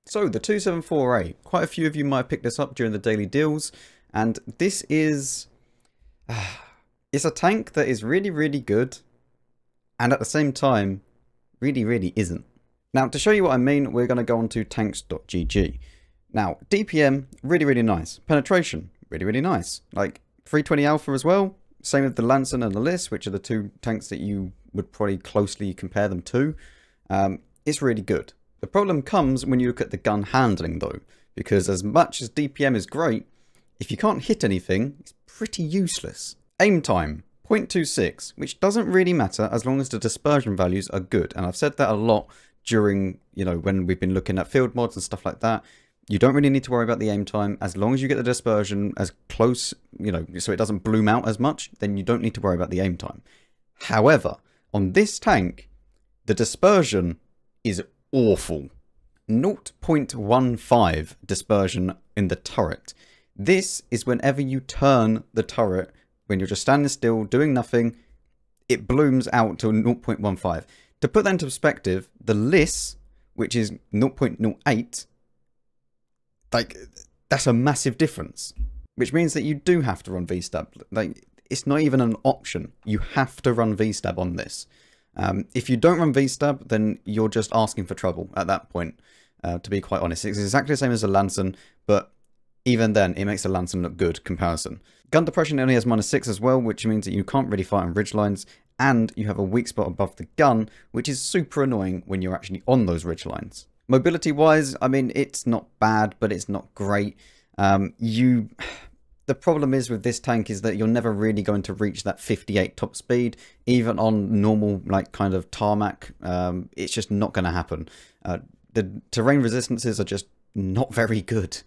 So the 274A, quite a few of you might have picked this up during the daily deals, and this is, it's a tank that is really, really good, and at the same time, really, really isn't. Now, to show you what I mean, we're going to go on to tanks.gg. Now, DPM, really, really nice. Penetration, really, really nice. Like, 320 alpha as well. Same with the Lancer and the Lys, which are the two tanks that you would probably closely compare them to. It's really good. The problem comes when you look at the gun handling though, because as much as DPM is great, if you can't hit anything, it's pretty useless. Aim time, 0.26, which doesn't really matter as long as the dispersion values are good. And I've said that a lot during, when we've been looking at field mods and stuff like that. You don't really need to worry about the aim time. As long as you get the dispersion as close, so it doesn't bloom out as much, then you don't need to worry about the aim time. However, on this tank, the dispersion is awful. 0.15 dispersion in the turret. This is whenever you turn the turret, when you're just standing still, doing nothing, it blooms out to 0.15. To put that into perspective, the Lys, which is 0.08, like, that's a massive difference. Which means that you do have to run V-Stab. Like, it's not even an option. You have to run V-Stab on this. If you don't run V-Stab, then you're just asking for trouble at that point, to be quite honest. It's exactly the same as a Lancer, but even then, it makes the Lancer look good comparison. Gun depression only has -6 as well, which means that you can't really fight on ridgelines, and you have a weak spot above the gun, which is super annoying when you're actually on those ridgelines. Mobility-wise, I mean, it's not bad, but it's not great. The problem is with this tank is that you're never really going to reach that 58 top speed, even on normal, like, kind of tarmac. It's just not going to happen. The terrain resistances are just not very good.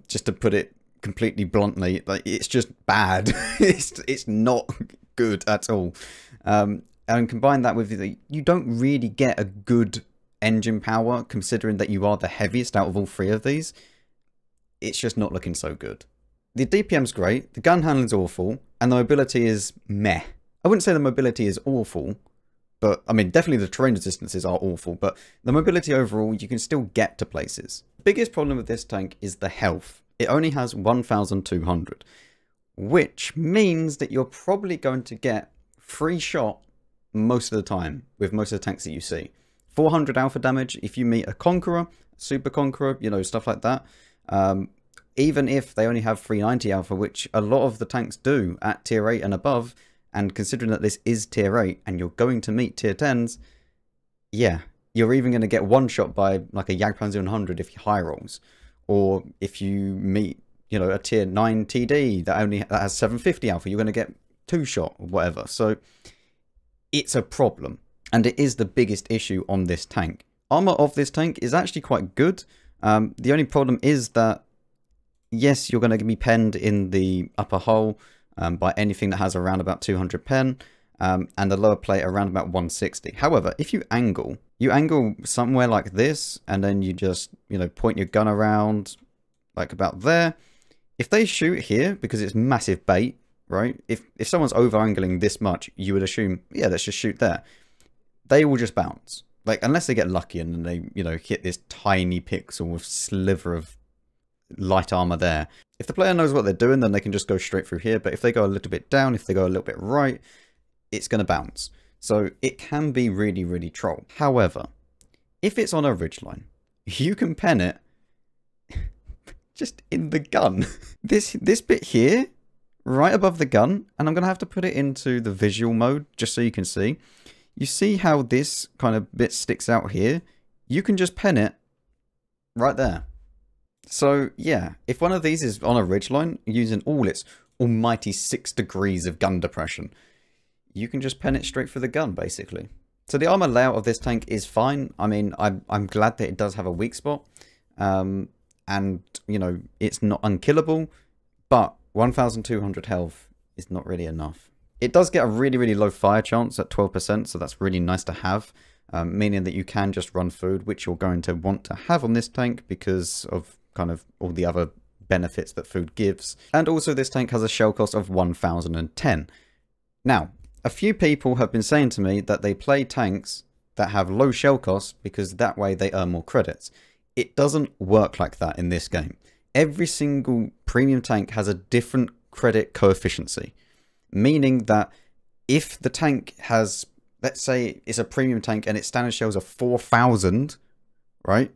Just to put it completely bluntly, like, it's just bad. it's not good at all. And combine that with you don't really get a good engine power, considering that you are the heaviest out of all three of these. It's just not looking so good. The DPM's great, the gun handling's awful, and the mobility is meh. I wouldn't say the mobility is awful, but I mean, definitely the terrain resistances are awful, but the mobility overall, you can still get to places. The biggest problem with this tank is the health. It only has 1,200, which means that you're probably going to get free shot most of the time with most of the tanks that you see. 400 alpha damage if you meet a Conqueror, Super Conqueror, stuff like that. Even if they only have 390 alpha, which a lot of the tanks do at tier 8 and above, and considering that this is tier 8 and you're going to meet tier 10s, yeah, you're even going to get one shot by like a Jagdpanzer 100 if you high rolls. Or if you meet, a tier 9 TD that has 750 alpha, you're going to get 2 shot or whatever. So it's a problem. And it is the biggest issue on this tank. Armor of this tank is actually quite good. The only problem is that, yes, you're going to be penned in the upper hull by anything that has around about 200 pen, and the lower plate around about 160. However, if you angle somewhere like this, and then you just, point your gun around like about there. If they shoot here, because it's massive bait, right? If someone's over angling this much, you would assume, yeah, let's just shoot there. They will just bounce. Like, unless they get lucky and then they, hit this tiny pixel with sliver of light armor there. If the player knows what they're doing, then they can just go straight through here. But if they go a little bit down, if they go a little bit right, it's going to bounce. So it can be really, really troll. However, if it's on a ridgeline, you can pen it just in the gun. This bit here, right above the gun, and I'm going to have to put it into the visual mode just so you can see. You see how this kind of bit sticks out here? You can just pen it right there. So yeah, if one of these is on a ridgeline using all its almighty 6 degrees of gun depression, you can just pen it straight through the gun, basically. So the armor layout of this tank is fine. I mean, I'm glad that it does have a weak spot. And, it's not unkillable, but 1,200 health is not really enough. It does get a really, really low fire chance at 12%, so that's really nice to have. Meaning that you can just run food, which you're going to want to have on this tank because of kind of all the other benefits that food gives. And also this tank has a shell cost of 1,010. Now, a few people have been saying to me that they play tanks that have low shell costs because that way they earn more credits. It doesn't work like that in this game. Every single premium tank has a different credit coefficient, meaning that if the tank has, let's say it's a premium tank and its standard shells are 4,000, right?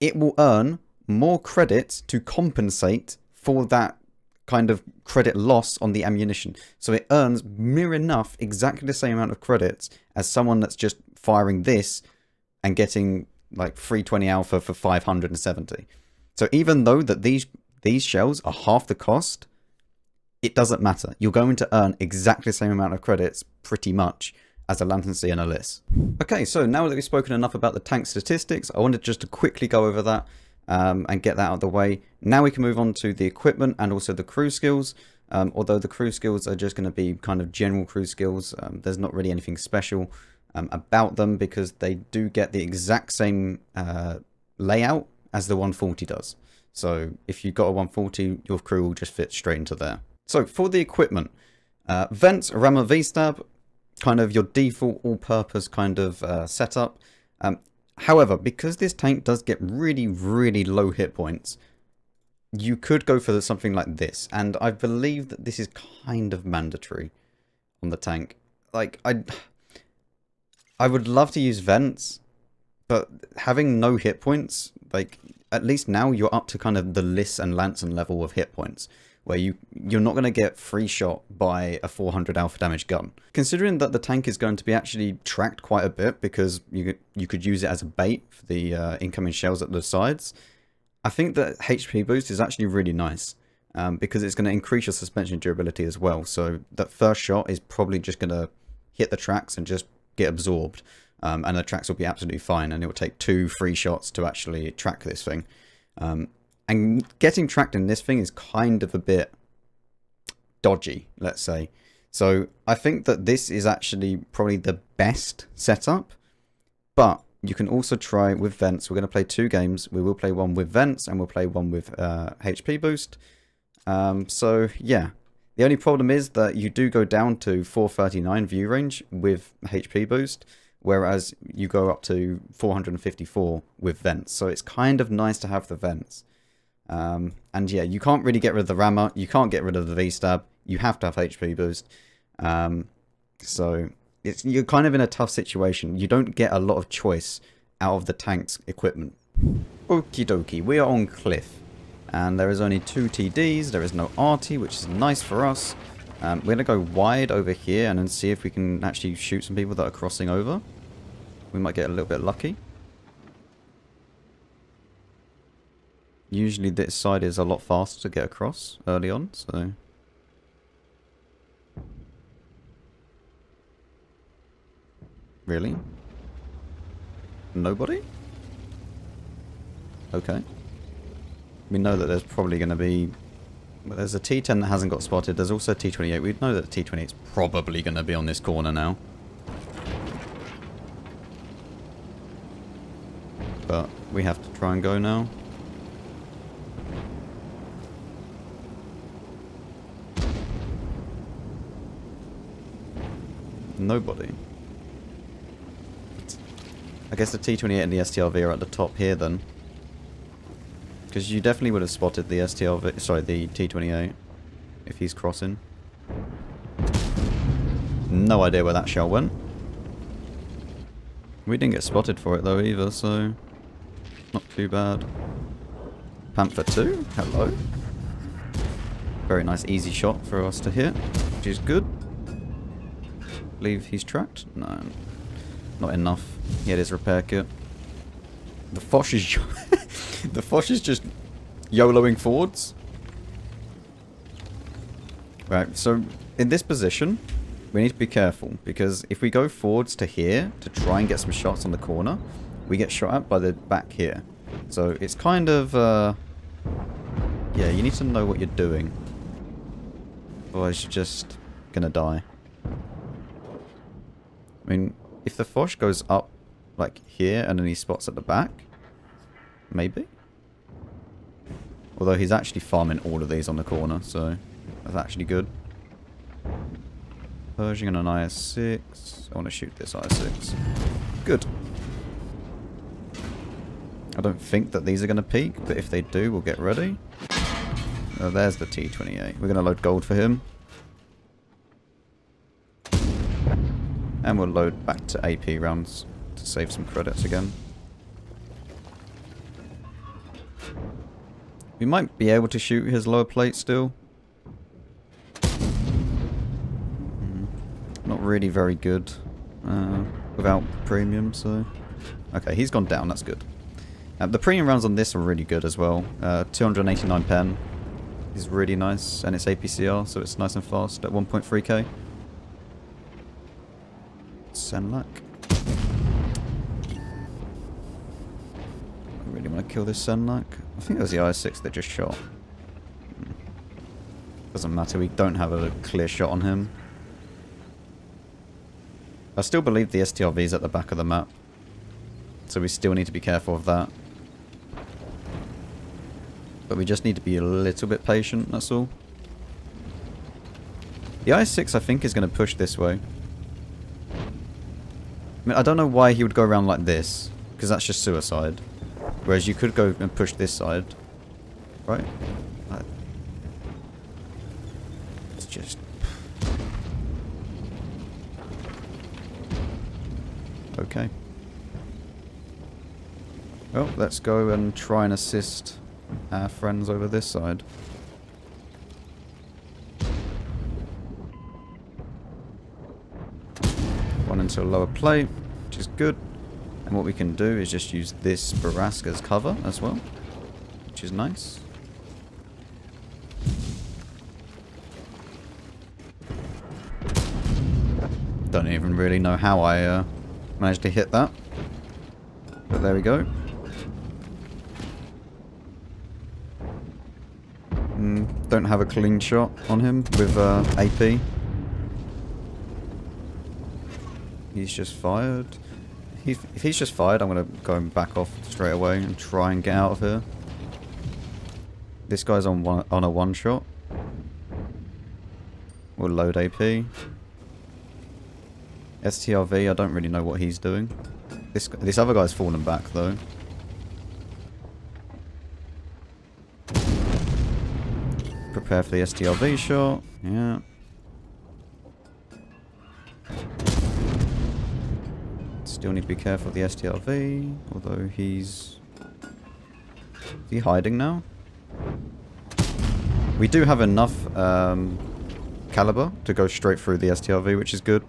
It will earn more credits to compensate for that kind of credit loss on the ammunition. So it earns near enough, exactly the same amount of credits as someone that's just firing this and getting like 320 alpha for 570. So even though that these shells are half the cost, it doesn't matter. You're going to earn exactly the same amount of credits pretty much as a Lantern Sea and a Liss. Okay, so now that we've spoken enough about the tank statistics, I wanted just to quickly go over that and get that out of the way. Now we can move on to the equipment and also the crew skills. Although the crew skills are just going to be kind of general crew skills. There's not really anything special about them because they do get the exact same layout as the 140 does. So if you've got a 140, your crew will just fit straight into there. So for the equipment, vents, rammer, V-stab, kind of your default all-purpose kind of setup. However, because this tank does get really, really low hit points, you could go for something like this. And I believe that this is kind of mandatory on the tank. Like, I would love to use vents, but having no hit points, like, at least now you're up to kind of the Liss and Lanson level of hit points, where you're not going to get free shot by a 400 alpha damage gun. Considering that the tank is going to be actually tracked quite a bit because you could use it as a bait for the incoming shells at the sides, I think that HP boost is actually really nice because it's going to increase your suspension durability as well. So that first shot is probably just going to hit the tracks and just get absorbed, and the tracks will be absolutely fine, and it will take 2 free shots to actually track this thing. And getting tracked in this thing is kind of a bit dodgy, let's say. So I think that this is actually probably the best setup, but you can also try with vents. We're going to play 2 games. We will play one with vents and we'll play one with HP boost. So yeah, the only problem is that you do go down to 439 view range with HP boost, whereas you go up to 454 with vents. So it's kind of nice to have the vents. And yeah, you can't really get rid of the rammer, you can't get rid of the V-stab, you have to have HP boost. So you're kind of in a tough situation. You don't get a lot of choice out of the tank's equipment. Okie dokie, we are on Cliff, and there is only 2 TDs, there is no arty, which is nice for us. We're going to go wide over here and then see if we can actually shoot some people that are crossing over. We might get a little bit lucky. Usually this side is a lot faster to get across early on, so... Really? Nobody? Okay. We know that there's probably going to be... Well, there's a T10 that hasn't got spotted. There's also a T28. We know that the T28 is probably going to be on this corner now. But we have to try and go now. Nobody. I guess the T28 and the STRV are at the top here then. Because you definitely would have spotted the STRV, sorry, the T28 if he's crossing. No idea where that shell went. We didn't get spotted for it though either, so not too bad. Panther 2, hello. Very nice easy shot for us to hit, which is good. Believe he's tracked? No, not enough. He had his repair kit. The Foch is the Foch is just YOLOing forwards. Right, so in this position we need to be careful, because if we go forwards to here to try and get some shots on the corner, we get shot at by the back here. So it's kind of yeah, you need to know what you're doing, otherwise you're just gonna die. I mean, if the Foch goes up, like here, and then he spots at the back, maybe? Although he's actually farming all of these on the corner, so that's actually good. Pershing on an IS-6. I want to shoot this IS-6. Good. I don't think that these are going to peak, but if they do, we'll get ready. Oh, there's the T-28. We're going to load gold for him. And we'll load back to AP rounds to save some credits again. We might be able to shoot his lower plate still. Not really very good without premium, so... Okay, he's gone down, that's good. The premium rounds on this are really good as well. 289 pen is really nice, and it's APCR, so it's nice and fast at 1.3k. Senlac. I really want to kill this Senlac. I think it was the IS-6 that just shot. Doesn't matter, we don't have a clear shot on him. I still believe the STRV is at the back of the map, so we still need to be careful of that. But we just need to be a little bit patient, that's all. The IS-6 I think is going to push this way. I mean, I don't know why he would go around like this, because that's just suicide. Whereas you could go and push this side, right? It's just... Okay. Well, let's go and try and assist our friends over this side. One into a lower plate, which is good. And what we can do is just use this Barask as cover as well, which is nice. Don't even really know how I managed to hit that. But there we go. Don't have a clean shot on him with AP. He's just fired. If he's just fired, I'm going to go and back off straight away and try and get out of here. This guy's on a one shot. We'll load AP. STRV, I don't really know what he's doing. This other guy's fallen back though. Prepare for the STRV shot. Yeah. Still need to be careful of the STRV, although he's... Is he hiding now? We do have enough caliber to go straight through the STRV, which is good.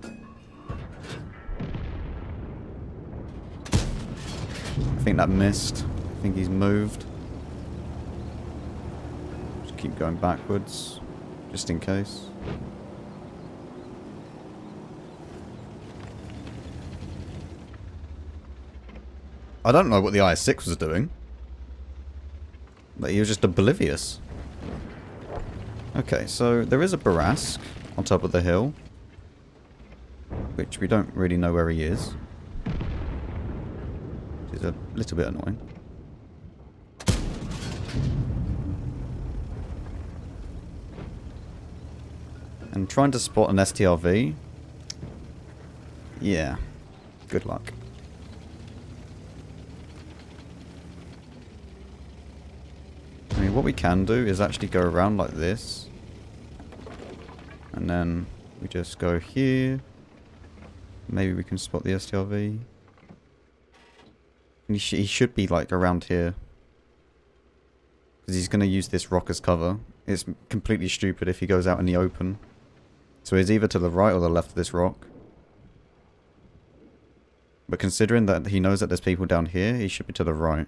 I think that missed. I think he's moved. Just keep going backwards, just in case. I don't know what the IS-6 was doing. But he was just oblivious. Okay, so there is a Barask on top of the hill. Which we don't really know where he is. Which is a little bit annoying. And trying to spot an STRV. Yeah. Good luck. I mean, what we can do is actually go around like this. And then we just go here. Maybe we can spot the STRV. He should be like around here. Because he's going to use this rock as cover. It's completely stupid if he goes out in the open. So he's either to the right or the left of this rock. But considering that he knows that there's people down here, he should be to the right.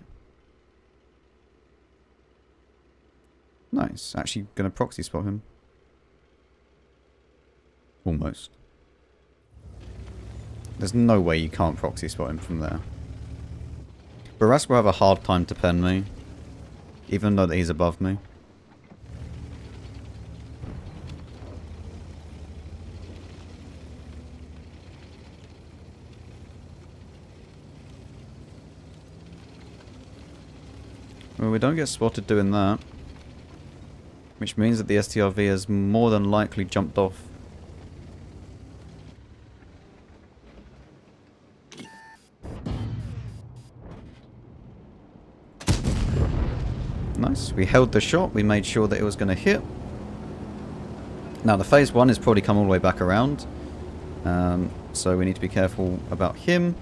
Nice. Actually going to proxy spot him. Almost. There's no way you can't proxy spot him from there. Barask will have a hard time to pen me. Even though that he's above me. Well, we don't get spotted doing that. Which means that the STRV has more than likely jumped off. Nice. We held the shot. We made sure that it was going to hit. Now the phase 1 is probably come all the way back around. So we need to be careful about him.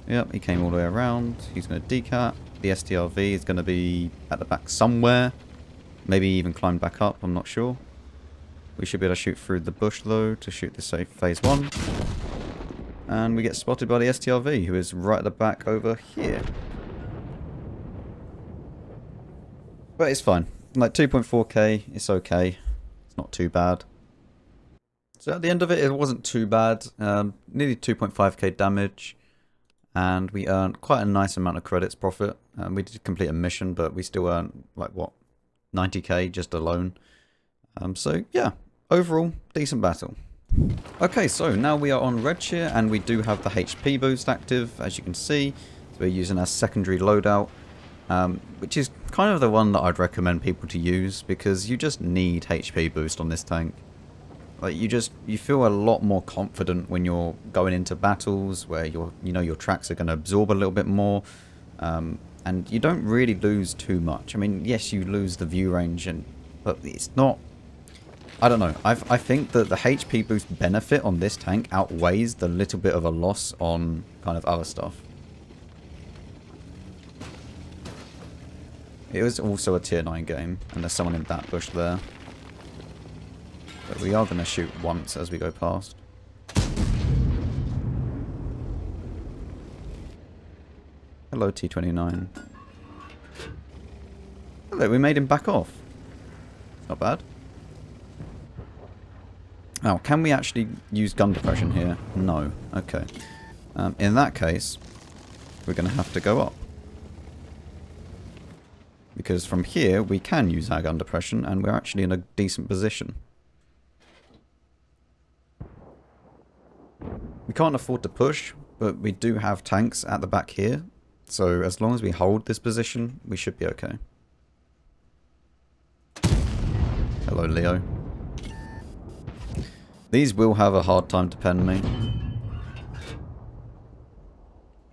Yep, he came all the way around. He's going to decat. The STRV is going to be at the back somewhere. Maybe even climb back up, I'm not sure. We should be able to shoot through the bush though to shoot this phase 1. And we get spotted by the STRV, who is right at the back over here. But it's fine. Like 2.4k, it's okay. It's not too bad. So at the end of it, it wasn't too bad. Nearly 2.5k damage. And we earned quite a nice amount of credits profit. We did complete a mission, but we still earned, like, what, 90k just alone. So, yeah, overall, decent battle. Okay, so now we are on Redshire, and we do have the HP boost active, as you can see. So we're using our secondary loadout, which is kind of the one that I'd recommend people to use, because you just need HP boost on this tank. Like, you feel a lot more confident when you're going into battles where your tracks are going to absorb a little bit more, and you don't really lose too much. I mean, yes, you lose the view range, but it's not. I don't know. I think that the HP boost benefit on this tank outweighs the little bit of a loss on kind of other stuff. It was also a tier 9 game, and there's someone in that bush there. But we are going to shoot once as we go past. Hello, T29. Hello, we made him back off. Not bad. Now, can we actually use gun depression here? No. Okay. In that case, we're going to have to go up. Because from here, we can use our gun depression, and we're actually in a decent position. We can't afford to push, but we do have tanks at the back here. So as long as we hold this position, we should be okay. Hello, Leo. These will have a hard time to pen me.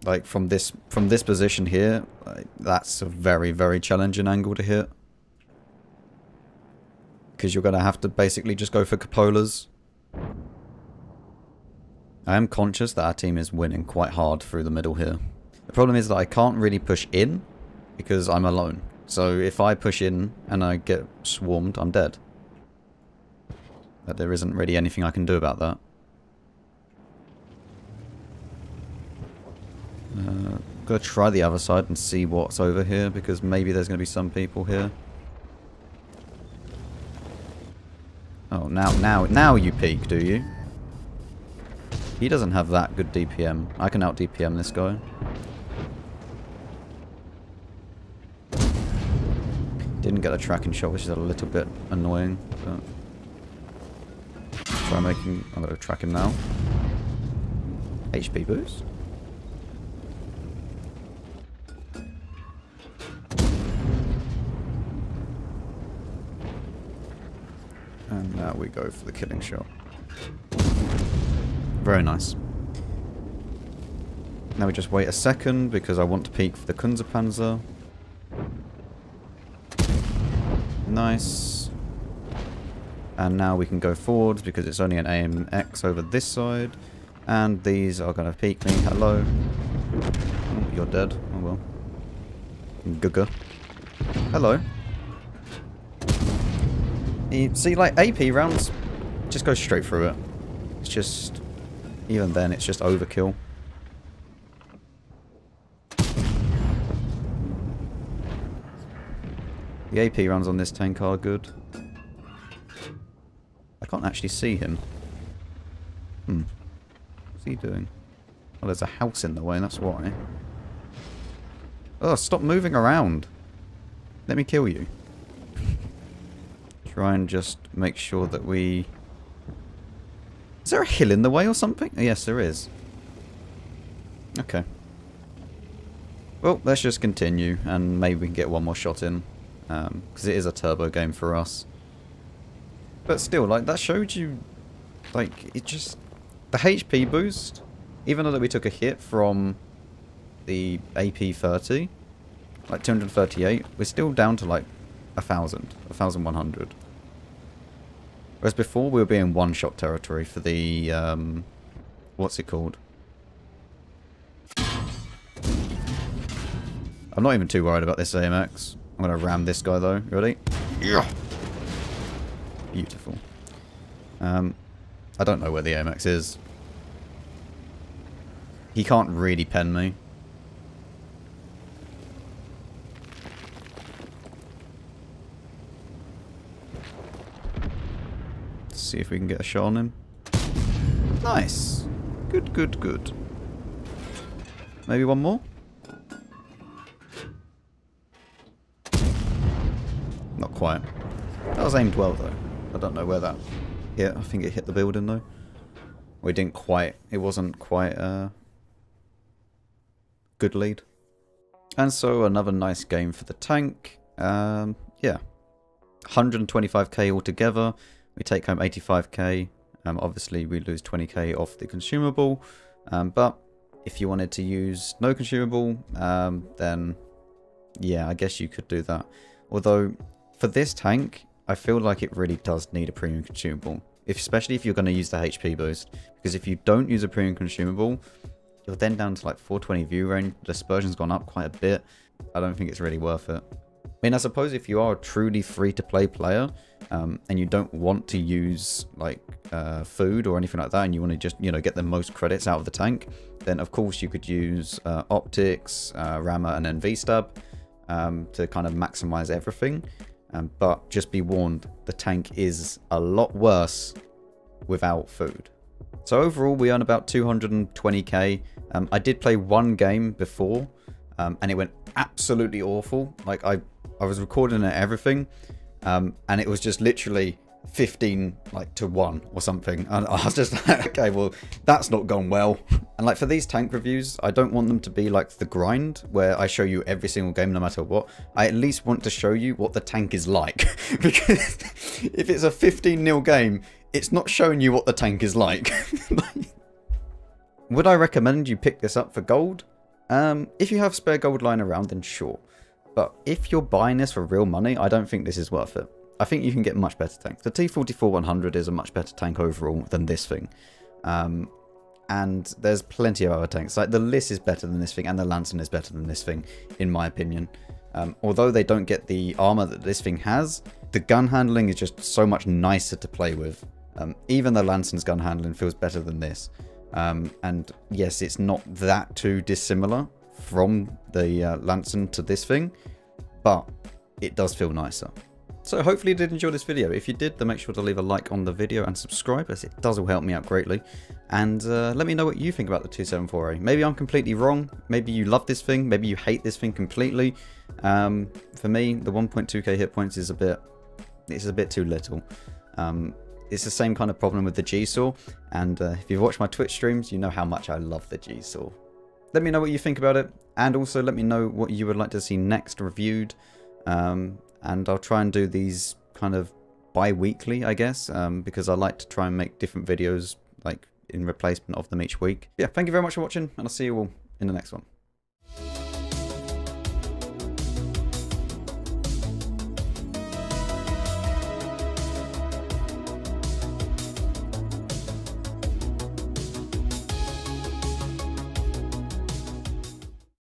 Like from this position here, that's a very, very challenging angle to hit. Because you're going to have to basically just go for cupolas. I am conscious that our team is winning quite hard through the middle here. The problem is that I can't really push in because I'm alone. So if I push in and I get swarmed, I'm dead. But there isn't really anything I can do about that. I'm going to try the other side and see what's over here, because maybe there's going to be some people here. Oh, now you peek, do you? He doesn't have that good DPM. I can out DPM this guy. Didn't get a tracking shot, which is a little bit annoying. But try making. I'm going to track him now. HP boost. And now we go for the killing shot. Very nice. Now we just wait a second because I want to peek for the Kunzerpanzer. Nice. And now we can go forwards because it's only an AMX over this side. And these are going to peek me. Hello. Oh, you're dead. Oh well. Guga. Hello. You see, like, AP rounds just go straight through it. It's just... Even then, it's just overkill. The AP rounds on this tank are good. I can't actually see him. What's he doing? Oh, there's a house in the way, that's why. Oh, stop moving around. Let me kill you. Try and just make sure that we... Is there a hill in the way or something? Oh, yes, there is. Okay. Well, let's just continue, and maybe we can get one more shot in. Because it is a turbo game for us. But still, like, that showed you... Like, it just... The HP boost, even though that we took a hit from the AP-30, like 238. We're still down to like 1,100. Whereas before we were being one-shot territory for the, what's it called? I'm not even too worried about this AMX. I'm going to ram this guy though. Ready? Yeah. Beautiful. I don't know where the AMX is. He can't really pen me. Let's see if we can get a shot on him. Nice. Good, good, good. Maybe one more? Not quite. That was aimed well though. I don't know where that hit. I think it hit the building though. We didn't quite. It wasn't quite a good lead. And so another nice game for the tank. Yeah. 125k altogether. We take home 85k. Obviously we lose 20k off the consumable. But if you wanted to use no consumable, then yeah, I guess you could do that. Although for this tank, I feel like it really does need a premium consumable, especially if you're going to use the HP boost. Because if you don't use a premium consumable, you're then down to like 420 view range. Dispersion's gone up quite a bit. I don't think it's really worth it. I mean, I suppose if you are a truly free-to-play player, and you don't want to use like food or anything like that, and you want to just, you know, get the most credits out of the tank, then of course you could use optics, rammer, and then V-stab to kind of maximize everything. But just be warned, the tank is a lot worse without food. So overall, we earn about 220k. I did play one game before, and it went absolutely awful. Like I was recording and everything, and it was just literally 15 like to 1 or something, and I was just like, okay, well, that's not gone well. And like for these tank reviews, I don't want them to be like the grind where I show you every single game no matter what. I at least want to show you what the tank is like. Because if it's a 15-0 game, it's not showing you what the tank is like. Would I recommend you pick this up for gold? If you have spare gold lying around, then sure. But if you're buying this for real money, I don't think this is worth it. I think you can get much better tanks. The T44-100 is a much better tank overall than this thing. And there's plenty of other tanks. Like the Liss is better than this thing, and the Lanson is better than this thing, in my opinion. Although they don't get the armor that this thing has, the gun handling is just so much nicer to play with. Even the Lanson's gun handling feels better than this. And yes, it's not that too dissimilar from the Lanson to this thing, but it does feel nicer. So hopefully you did enjoy this video. If you did, then make sure to leave a like on the video and subscribe, as it does all help me out greatly. And let me know what you think about the 274A. Maybe I'm completely wrong. Maybe you love this thing. Maybe you hate this thing completely. For me, the 1.2k hit points is a bit too little. It's the same kind of problem with the G-Saw. And if you've watched my Twitch streams, you know how much I love the G-Saw. Let me know what you think about it. And also let me know what you would like to see next reviewed. And I'll try and do these kind of bi-weekly, I guess, because I like to try and make different videos like in replacement of them each week. Yeah, thank you very much for watching, and I'll see you all in the next one.